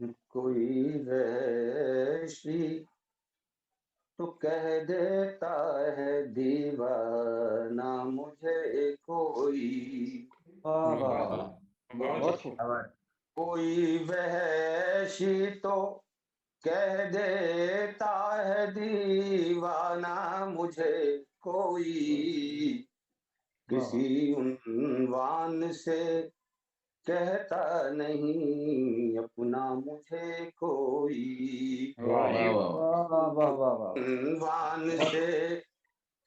کوئی وحشی تو کہہ دیتا ہے دیوانہ مجھے کوئی، واہ واہ واہ، واہ، بہت بہت اچھی۔ خوب۔ کوئی وحشی تو کہہ دیتا ہے دیوانہ مجھے کوئی، واہ کسی عنوان سے کہتا نہیں اپنا مجھے کوئی، واہ جی واہ، واہ واہ واہ واہ واہ، عنوان بہت سے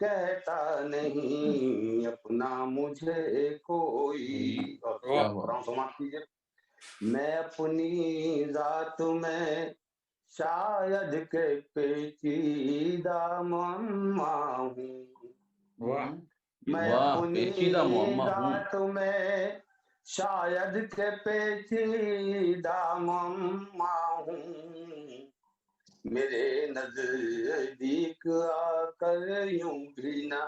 کہتا نہیں اپنا مجھے کوئی۔ اور واہ واہ، قرآن سماعت کیجیے۔ میں اپنی ذات میں شاید کہ پیچیدہ معمہ ہوں، واہ میں واہ، اپنی پیچیدہ معمہ ہوں۔ ذات میں شاید کہ پیچیدہ معمہ ہوں، میرے نزدیک آ کر یوں بھی نہ،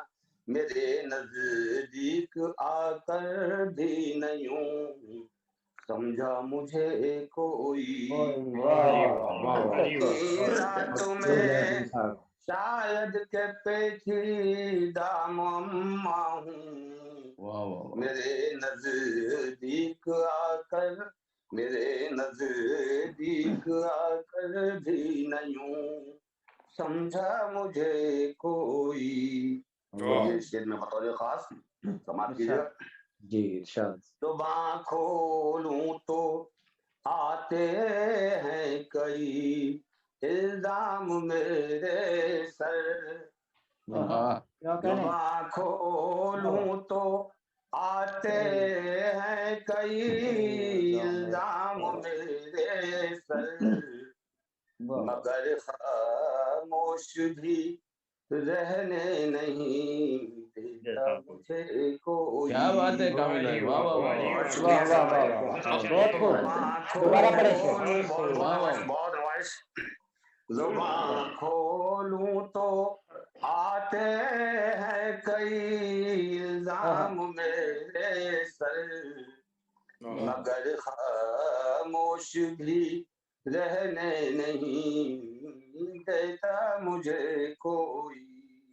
میرے نزدیک آ کر بھی نہ یوں سمجھا مجھے کوئی، واہ جی واہ، واہ، واہ واہ بہت جی اچھا، واہ، اپنی بہت ذات بہت میں صاحب۔ شاید کہ پیچیدہ معمہ ہوں، واہ واہ واہ، میرے نزدیک آ کر، میرے نزدیک آ کر بھی نہ یوں سمجھا مجھے کوئی۔ اور یہ شعر میں بطور خاص سماعت کیجیے گا۔ جی ارشاد۔ زباں کھولوں تو آتے ہیں کئی الزام میرے سر، کیا کہنے؟ زباں کھولوں تو آتے ہیں کئی الزام میرے سر، مگر خاموش بھی رہنے نہیں دیتا مجھے کوئی۔ کیا بات ہے کامل بھائی، واہ واہ واہ بہت واہ، شکریہ واہ سلیم واہ بھائی، واہ واہ، بہت اچھا بہت جی، خوب، زباں دوبارہ پڑھیں شعر۔ کھولوں، بہت واہ نمائش، واہ، بہت نمائش، زباں کھولوں تو آتے ہیں کئی الزام میرے سر، مگر خاموش بھی رہنے نہیں دیتا مجھے کوئی۔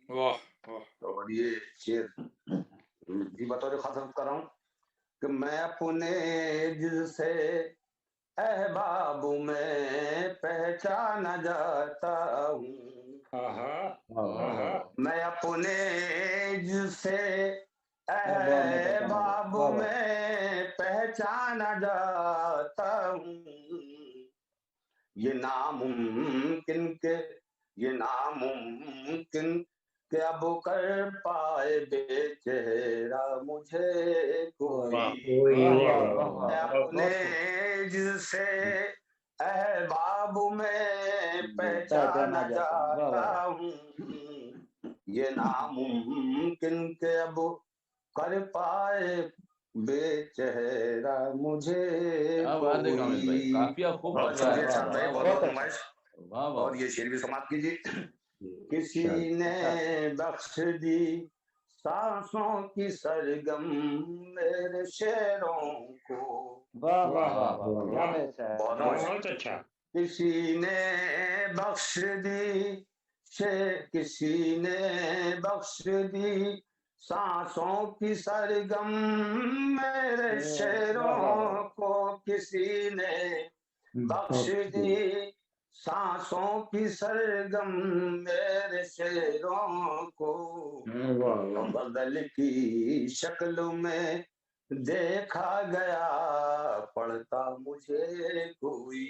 واہ واہ، اور یہ شعر بھی بطور خاص کر رہا ہوں کہ میں اپنے جز سے احباب میں پہچانا جاتا ہوں، میں اپنے جز سے احباب میں پہچانا جاتا ہوں، یہ ناممکن کہ، یہ ناممکن کہ اب کر پائے بے چہرہ مجھے کوئی، میں اپنے جز سے احباب میں پہچانا جاتا ہوں، یہ ناممکن کہ اب کر پائے بے چہرہ مجھے کیا بات ہے کامل بھائی، کوئی۔ کافیہ خوب بہت پڑھ رہا شکریہ ہے، شاہ بھائی، واہ بہت واہ بہت نمائش۔ واہ اور واہ، یہ شعر بھی سماعت کیجیے۔ کسی نے بخش دی سانسوں کی سرگم میرے شعروں کو، واہ واہ واہ واہ، کیا بیچ ہے، بہت بہت اچھا، کسی نے بخش دی، کسی نے بخش دی سانسوں کی سرگم میرے شعروں کو، کسی نے بخش دی سانسوں کی سرگم میرے شعروں کو، غزل کی شکل میں دیکھا گیا پڑھتا مجھے کوئی،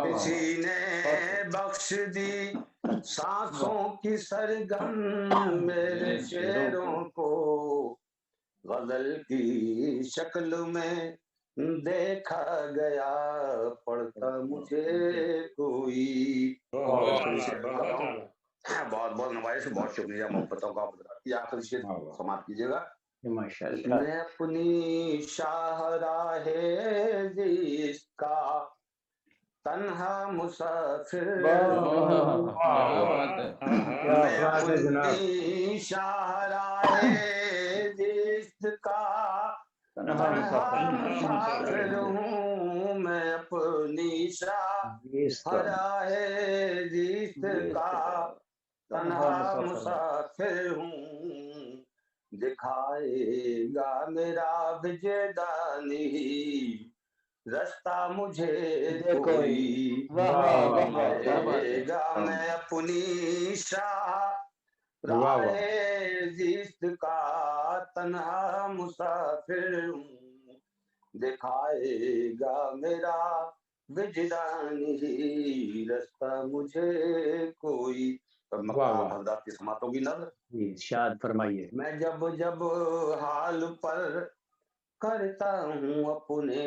کسی نے بخش دی سانسوں کی سرگم میرے شعروں کو، غزل کی شکل میں دیکھا گیا پڑھتا مجھے کوئی۔ بہت بہت نمائش، بہت شکریہ محبتوں کا، یہ آخری شعر سماعت کیجیے گا۔ میں اپنی شاہراہ زیست کا تنہا مسافر ہوں، کیا بات ہے، میں اپنی شاہراہ زیست کا تنہا مسافر ہوں، میں اپنی شاہ ہرا ہے جیت کا تنہا مسافر ہوں دکھائے گا میرا وجدانی رستہ مجھے کوئی دکھائے گا میں اپنی شاہ راہ زیست کا تنہا مسافر ہوں دکھائے گا میرا وجدانی رستہ مجھے کوئی کی سماعتوں کی نظر ارشاد فرمائیے میں جب جب حال پر کرتا ہوں اپنے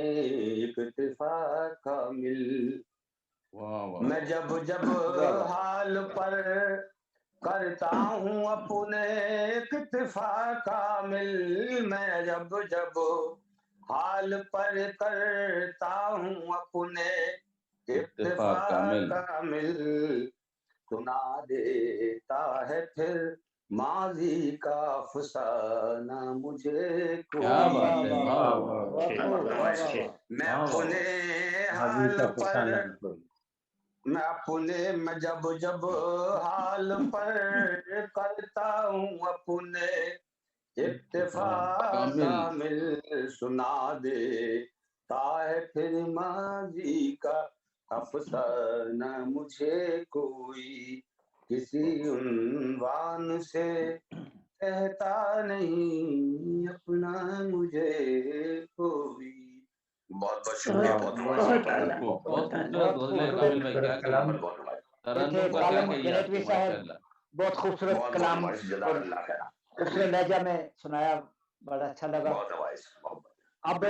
اکتفا کامل میں جب جب حال پر کرتا ہوں اپنے اکتفا کامل میں جب جب حال پر کرتا ہوں اپنے اکتفا کامل سنا دیتا ہے پھر ماضی کا افسانہ مجھے کوئی میں اپنے حال پر میں جب جب حال پر کرتا ہوں اپنے اکتفا کامل سنا دیتا ہے پھر ماضی کا افسانہ مجھے کوئی کسی عنوان سے کہتا نہیں اپنا مجھے کوئی بہت بہت شکریہ بہت خوبصورت کلام دوسرے لہجہ میں سنایا بڑا اچھا لگا اب